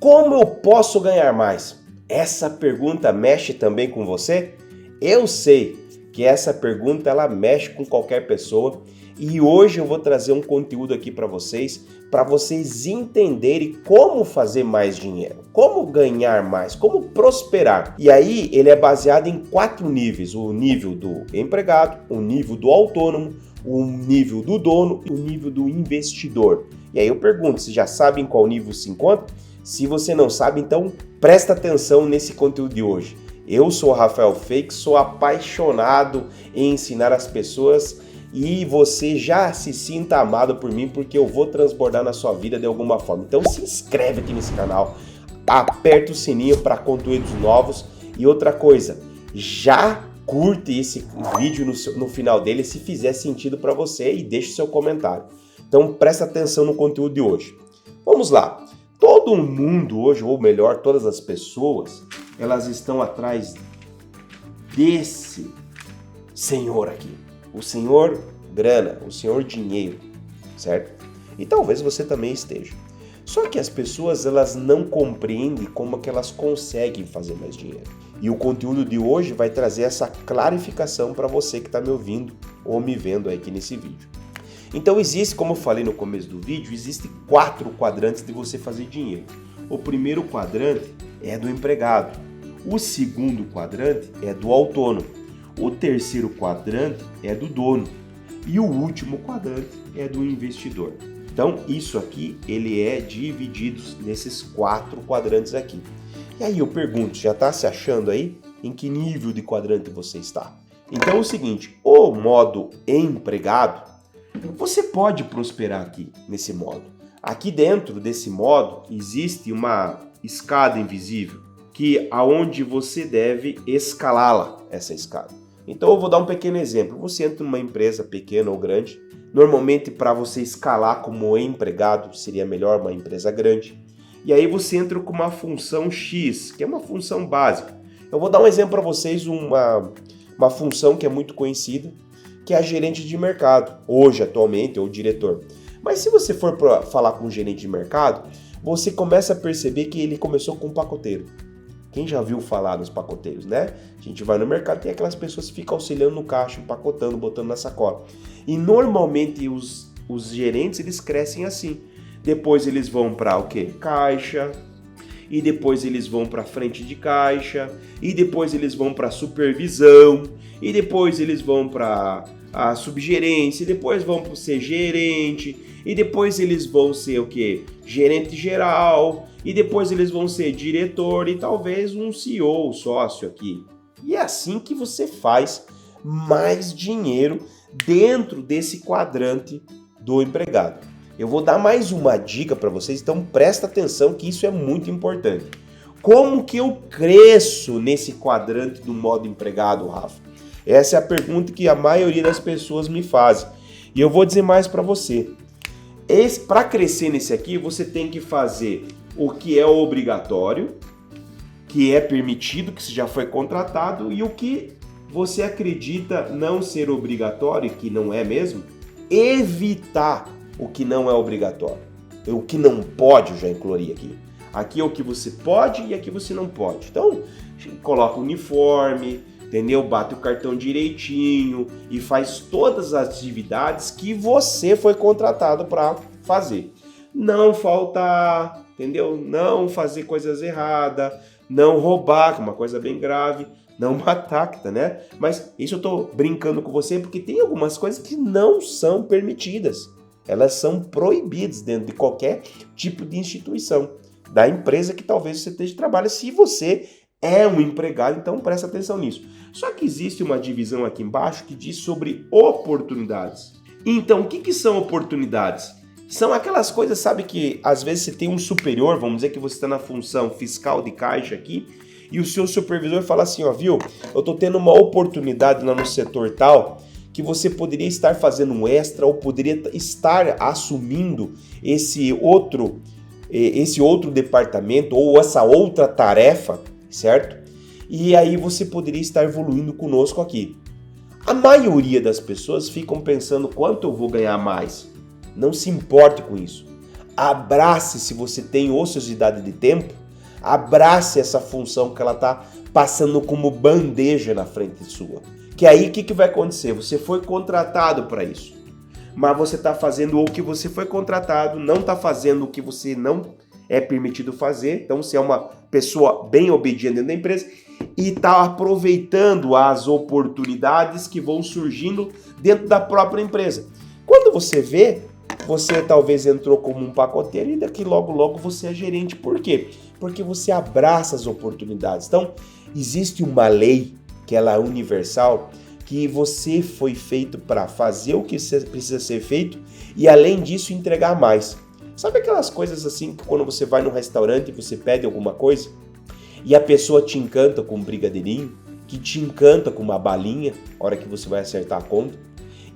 como eu posso ganhar mais? Essa pergunta mexe também com você? Eu sei que essa pergunta ela mexe com qualquer pessoa e hoje eu vou trazer um conteúdo aqui para vocês entenderem como fazer mais dinheiro, como ganhar mais, como prosperar. E aí ele é baseado em 4 níveis: o nível do empregado, o nível do autônomo, o nível do dono e o nível do investidor. E aí eu pergunto, vocês já sabem qual nível se encontra? Se você não sabe, então presta atenção nesse conteúdo de hoje. Eu sou o Rafael Feix, sou apaixonado em ensinar as pessoas e você já se sinta amado por mim porque eu vou transbordar na sua vida de alguma forma. Então se inscreve aqui nesse canal, aperta o sininho para conteúdos novos e outra coisa, já curte esse vídeo no final dele se fizer sentido para você e deixe seu comentário. Então presta atenção no conteúdo de hoje. Vamos lá. Todo mundo hoje, ou melhor, todas as pessoas, elas estão atrás desse senhor aqui. O senhor grana, o senhor dinheiro, certo? E talvez você também esteja. Só que as pessoas, elas não compreendem como que elas conseguem fazer mais dinheiro. E o conteúdo de hoje vai trazer essa clarificação para você que está me ouvindo ou me vendo aqui nesse vídeo. Então existe, como eu falei no começo do vídeo, existem 4 quadrantes de você fazer dinheiro. O primeiro quadrante é do empregado. O segundo quadrante é do autônomo. O terceiro quadrante é do dono. E o último quadrante é do investidor. Então isso aqui, ele é dividido nesses 4 quadrantes aqui. E aí eu pergunto, já está se achando aí? Em que nível de quadrante você está? Então é o seguinte, o modo empregado, você pode prosperar aqui nesse modo. Aqui dentro desse modo existe uma escada invisível que aonde você deve escalá-la, essa escada. Então eu vou dar um pequeno exemplo. Você entra numa empresa pequena ou grande. Normalmente para você escalar como empregado seria melhor uma empresa grande. E aí você entra com uma função X, que é uma função básica. Eu vou dar um exemplo para vocês, uma função que é muito conhecida, que é a gerente de mercado, hoje, atualmente, ou diretor. Mas se você for falar com um gerente de mercado, você começa a perceber que ele começou com um pacoteiro. Quem já viu falar dos pacoteiros, né? A gente vai no mercado, tem aquelas pessoas que ficam auxiliando no caixa, empacotando, botando na sacola. E normalmente os gerentes, eles crescem assim. Depois eles vão para o quê? Caixa. E depois eles vão para frente de caixa. E depois eles vão para supervisão. E depois eles vão para a subgerência, e depois vão ser gerente, e depois eles vão ser o quê? Gerente geral, e depois eles vão ser diretor e talvez um CEO, sócio aqui. E é assim que você faz mais dinheiro dentro desse quadrante do empregado. Eu vou dar mais uma dica para vocês, então presta atenção que isso é muito importante. Como que eu cresço nesse quadrante do modo empregado, Rafa? Essa é a pergunta que a maioria das pessoas me fazem. E eu vou dizer mais para você. Para crescer nesse aqui, você tem que fazer o que é obrigatório, que é permitido, que já foi contratado, e o que você acredita não ser obrigatório, que não é mesmo, evitar o que não é obrigatório. O que não pode, eu já incluí aqui. Aqui é o que você pode e aqui você não pode. Então, coloca o uniforme, entendeu? Bate o cartão direitinho e faz todas as atividades que você foi contratado para fazer. Não faltar, entendeu? Não fazer coisas erradas, não roubar, que é uma coisa bem grave, não matar, né? Mas isso eu tô brincando com você porque tem algumas coisas que não são permitidas. Elas são proibidas dentro de qualquer tipo de instituição, da empresa que talvez você esteja trabalhando, se você é um empregado, então presta atenção nisso. Só que existe uma divisão aqui embaixo que diz sobre oportunidades. Então, o que são oportunidades? São aquelas coisas, sabe, que às vezes você tem um superior, vamos dizer que você está na função fiscal de caixa aqui, e o seu supervisor fala assim, ó, viu, eu tô tendo uma oportunidade lá no setor tal, que você poderia estar fazendo um extra ou poderia estar assumindo esse outro departamento ou essa outra tarefa, certo? E aí você poderia estar evoluindo conosco aqui. A maioria das pessoas ficam pensando quanto eu vou ganhar mais. Não se importe com isso. abrace, se você tem ociosidade de tempo, abrace essa função que ela está passando como bandeja na frente sua. Que aí o que vai acontecer? Você foi contratado para isso, mas você está fazendo o que você foi contratado, não está fazendo o que você não é permitido fazer. Então você é uma pessoa bem obediente dentro da empresa e está aproveitando as oportunidades que vão surgindo dentro da própria empresa. Quando você vê, você talvez entrou como um pacoteiro e daqui logo você é gerente. Por quê? Porque você abraça as oportunidades. Então, existe uma lei que ela é universal, que você foi feito para fazer o que precisa ser feito e, além disso, entregar mais. Sabe aquelas coisas assim que quando você vai num restaurante e você pede alguma coisa e a pessoa te encanta com um brigadeirinho, que te encanta com uma balinha, na hora que você vai acertar a conta?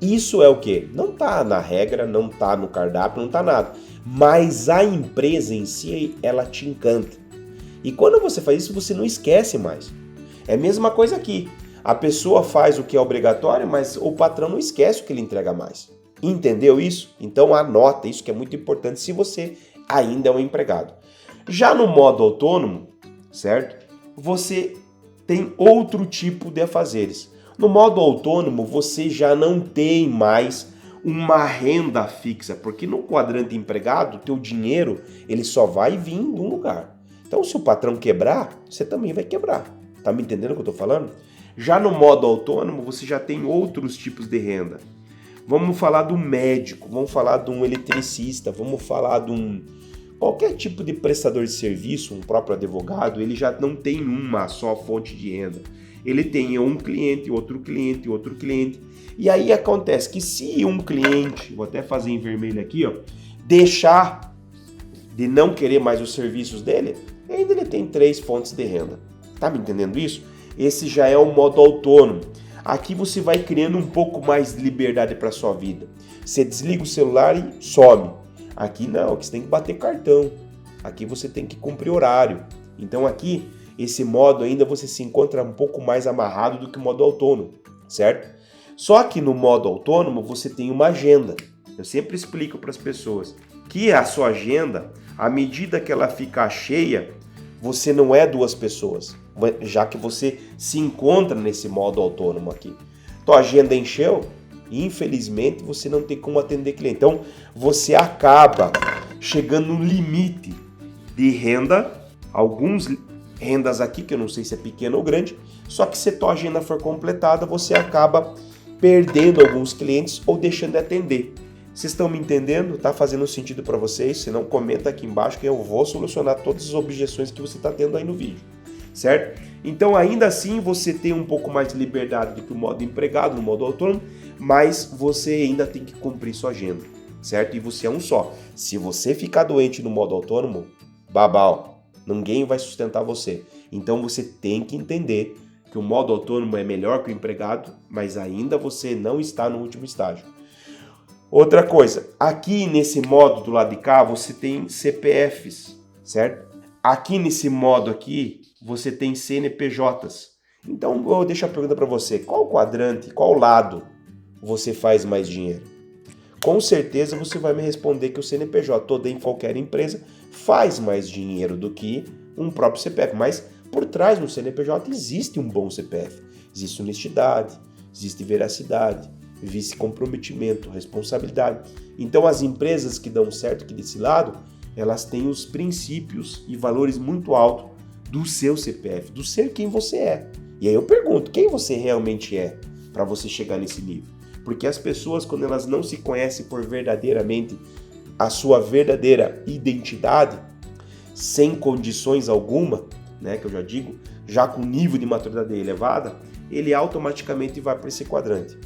Isso é o quê? Não está na regra, não está no cardápio, não está nada. Mas a empresa em si, ela te encanta. E quando você faz isso, você não esquece mais. É a mesma coisa aqui. A pessoa faz o que é obrigatório, mas o patrão não esquece o que ele entrega mais. Entendeu isso? Então anota isso que é muito importante se você ainda é um empregado. Já no modo autônomo, certo? Você tem outro tipo de afazeres. No modo autônomo, você já não tem mais uma renda fixa, porque no quadrante empregado, teu dinheiro ele só vai vir de um lugar. Então, se o patrão quebrar, você também vai quebrar. Tá me entendendo o que eu tô falando? Já no modo autônomo, você já tem outros tipos de renda. Vamos falar do médico, vamos falar de um eletricista, vamos falar de um qualquer tipo de prestador de serviço, um próprio advogado, ele já não tem uma só fonte de renda. Ele tem um cliente, outro cliente, outro cliente. E aí acontece que se um cliente, vou até fazer em vermelho aqui, ó, deixar de não querer mais os serviços dele, ainda ele tem 3 fontes de renda. Tá me entendendo isso? Esse já é o modo autônomo. Aqui você vai criando um pouco mais de liberdade para sua vida. Você desliga o celular e some. Aqui não, aqui você tem que bater cartão. Aqui você tem que cumprir horário. Então aqui, esse modo ainda você se encontra um pouco mais amarrado do que o modo autônomo, certo? Só que no modo autônomo você tem uma agenda. Eu sempre explico para as pessoas que a sua agenda, à medida que ela fica cheia, você não é 2 pessoas, já que você se encontra nesse modo autônomo aqui. Tua agenda encheu e infelizmente você não tem como atender cliente. Então você acaba chegando no limite de renda, alguns rendas aqui, que eu não sei se é pequeno ou grande, só que se tua agenda for completada, você acaba perdendo alguns clientes ou deixando de atender. Vocês estão me entendendo? Tá fazendo sentido para vocês? Se não, comenta aqui embaixo que eu vou solucionar todas as objeções que você está tendo aí no vídeo, certo? Então, ainda assim, você tem um pouco mais de liberdade do que o modo empregado, no modo autônomo, mas você ainda tem que cumprir sua agenda, certo? E você é um só. Se você ficar doente no modo autônomo, babau, ninguém vai sustentar você. Então, você tem que entender que o modo autônomo é melhor que o empregado, mas ainda você não está no último estágio. Outra coisa, aqui nesse modo do lado de cá você tem CPFs, certo? Aqui nesse modo aqui você tem CNPJs. Então eu deixo a pergunta para você, qual quadrante, qual lado você faz mais dinheiro? Com certeza você vai me responder que o CNPJ, toda em qualquer empresa, faz mais dinheiro do que um próprio CPF, mas por trás do CNPJ existe um bom CPF, existe honestidade, existe veracidade, existe comprometimento, responsabilidade. Então as empresas que dão certo aqui desse lado, elas têm os princípios e valores muito altos do seu CPF, do ser quem você é. E aí eu pergunto, quem você realmente é para você chegar nesse nível? Porque as pessoas, quando elas não se conhecem por verdadeiramente a sua verdadeira identidade, sem condições alguma, né, que eu já digo, já com nível de maturidade elevada, ele automaticamente vai para esse quadrante.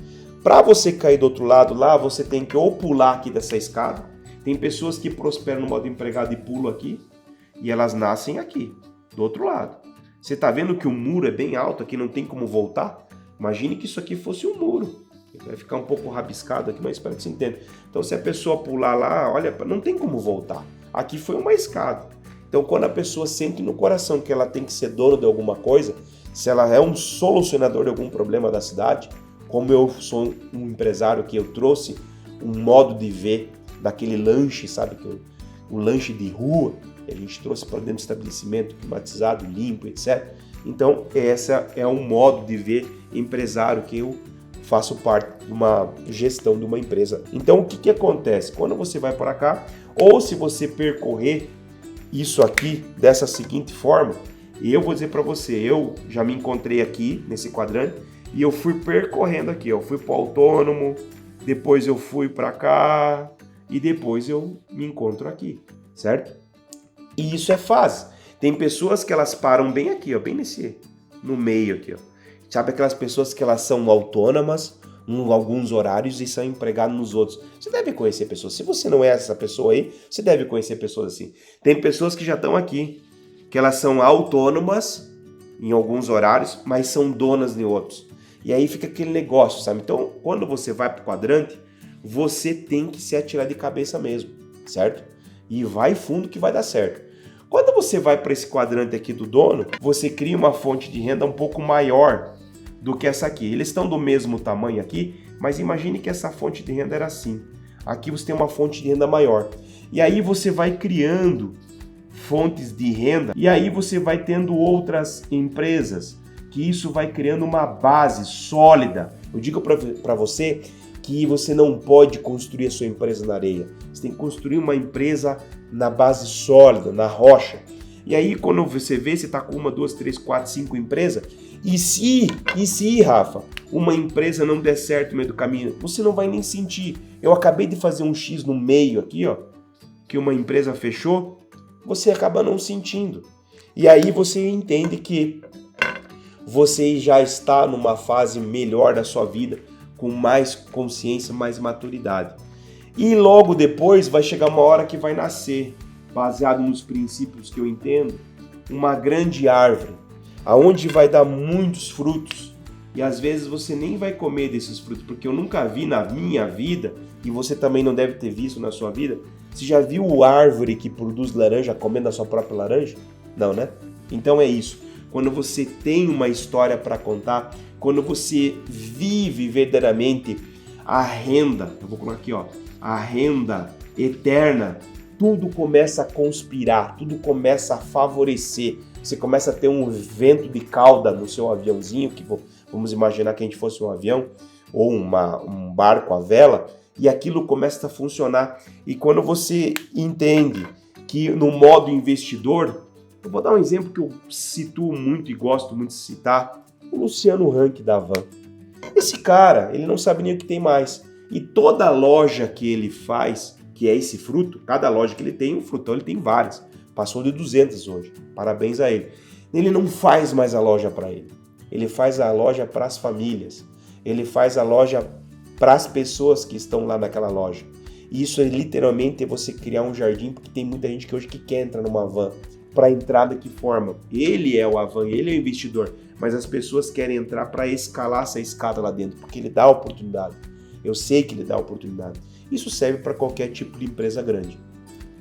Para você cair do outro lado lá, você tem que ou pular aqui dessa escada. Tem pessoas que prosperam no modo empregado e pulam aqui, e elas nascem aqui, do outro lado. Você está vendo que o muro é bem alto aqui, não tem como voltar? Imagine que isso aqui fosse um muro. Vai ficar um pouco rabiscado aqui, mas espero que você entenda. Então, se a pessoa pular lá, olha, não tem como voltar. Aqui foi uma escada. Então, quando a pessoa sente no coração que ela tem que ser dona de alguma coisa, se ela é um solucionador de algum problema da cidade, como eu sou um empresário que eu trouxe um modo de ver daquele lanche, sabe, o lanche de rua, a gente trouxe para dentro do estabelecimento, climatizado, limpo, etc. Então, esse é um modo de ver empresário que eu faço parte de uma gestão de uma empresa. Então, o que acontece? Quando você vai para cá, ou se você percorrer isso aqui dessa seguinte forma, eu vou dizer para você, eu já me encontrei aqui nesse quadrante e eu fui percorrendo aqui, eu fui para o autônomo, depois eu fui para cá e depois eu me encontro aqui, certo? E isso é fase. Tem pessoas que elas param bem aqui, ó, bem no meio aqui, ó. Sabe aquelas pessoas que elas são autônomas em alguns horários e são empregadas nos outros. Você deve conhecer pessoas. Se você não é essa pessoa aí, você deve conhecer pessoas assim. Tem pessoas que já estão aqui, que elas são autônomas em alguns horários, mas são donas de outros. E aí fica aquele negócio, sabe? Então, quando você vai para o quadrante, você tem que se atirar de cabeça mesmo, certo? E vai fundo que vai dar certo. Quando você vai para esse quadrante aqui do dono, você cria uma fonte de renda um pouco maior do que essa aqui. Eles estão do mesmo tamanho aqui, mas imagine que essa fonte de renda era assim. Aqui você tem uma fonte de renda maior. E aí você vai criando fontes de renda e aí você vai tendo outras empresas, que isso vai criando uma base sólida. Eu digo para você que você não pode construir a sua empresa na areia. Você tem que construir uma empresa na base sólida, na rocha. E aí, quando você vê, você está com 1, 2, 3, 4, 5 empresas. E se, Rafa, uma empresa não der certo no meio do caminho, você não vai nem sentir. Eu acabei de fazer um X no meio aqui, ó, que uma empresa fechou, você acaba não sentindo. E aí você entende que você já está numa fase melhor da sua vida, com mais consciência, mais maturidade. E logo depois vai chegar uma hora que vai nascer, baseado nos princípios que eu entendo, uma grande árvore, aonde vai dar muitos frutos. E às vezes você nem vai comer desses frutos, porque eu nunca vi na minha vida, e você também não deve ter visto na sua vida. Você já viu árvore que produz laranja comendo a sua própria laranja? Não, né? Então é isso. Quando você tem uma história para contar, quando você vive verdadeiramente a renda, eu vou colocar aqui, ó, a renda eterna, tudo começa a conspirar, tudo começa a favorecer. Você começa a ter um vento de cauda no seu aviãozinho, que vamos imaginar que a gente fosse um avião ou um barco à vela, e aquilo começa a funcionar. E quando você entende que no modo investidor, eu vou dar um exemplo que eu situo muito e gosto muito de citar, o Luciano Huck da Van. Esse cara, ele não sabe nem o que tem mais. E toda loja que ele faz, que é esse fruto, cada loja que ele tem, um frutão, ele tem várias. Passou de 200 hoje. Parabéns a ele. Ele não faz mais a loja para ele. Ele faz a loja para as famílias. Ele faz a loja para as pessoas que estão lá naquela loja. E isso é literalmente você criar um jardim, porque tem muita gente que hoje que quer entrar numa van. Para entrar da que forma? Ele é o van, ele é o investidor. Mas as pessoas querem entrar para escalar essa escada lá dentro, porque ele dá oportunidade. Eu sei que ele dá oportunidade. Isso serve para qualquer tipo de empresa grande.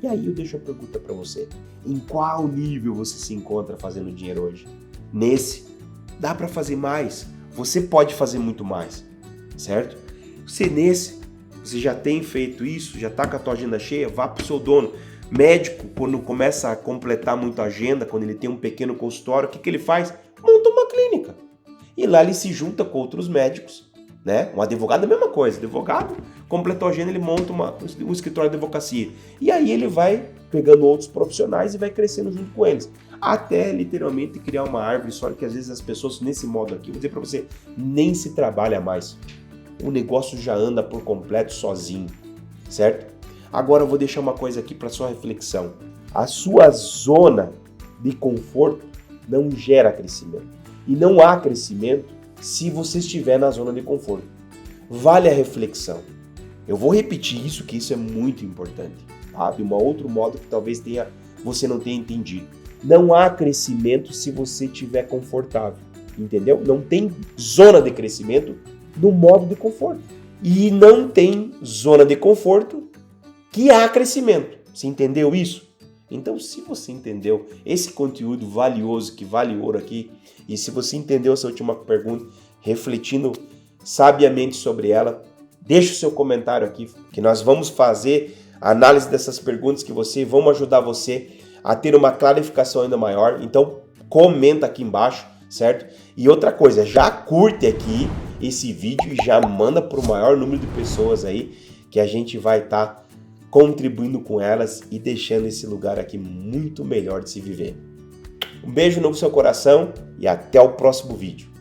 E aí eu deixo a pergunta para você. Em qual nível você se encontra fazendo dinheiro hoje? Nesse. Dá para fazer mais. Você pode fazer muito mais. Certo? Você você já tem feito isso, já está com a tua agenda cheia, vá para o seu dono. Médico, quando começa a completar muito a agenda, quando ele tem um pequeno consultório, o que ele faz? Monta uma clínica. E lá ele se junta com outros médicos. Né? Um advogado é a mesma coisa. Advogado, completou a agenda, ele monta um escritório de advocacia. E aí ele vai pegando outros profissionais e vai crescendo junto com eles. Até literalmente criar uma árvore só que às vezes as pessoas nesse modo aqui, vou dizer para você, nem se trabalha mais. O negócio já anda por completo sozinho, certo? Agora eu vou deixar uma coisa aqui para sua reflexão. A sua zona de conforto não gera crescimento. E não há crescimento se você estiver na zona de conforto. Vale a reflexão. Eu vou repetir isso, que isso é muito importante, tá? De um outro modo que talvez você não tenha entendido. Não há crescimento se você estiver confortável, entendeu? Não tem zona de crescimento no modo de conforto. E não tem zona de conforto que há crescimento. Você entendeu isso? Então, se você entendeu esse conteúdo valioso, que vale ouro aqui, e se você entendeu essa última pergunta, refletindo sabiamente sobre ela, deixa o seu comentário aqui, que nós vamos fazer a análise dessas perguntas que vão ajudar você a ter uma clarificação ainda maior. Então, comenta aqui embaixo, certo? E outra coisa, já curte aqui esse vídeo e já manda para o maior número de pessoas aí, que a gente vai estar contribuindo com elas e deixando esse lugar aqui muito melhor de se viver. Um beijo no seu coração e até o próximo vídeo.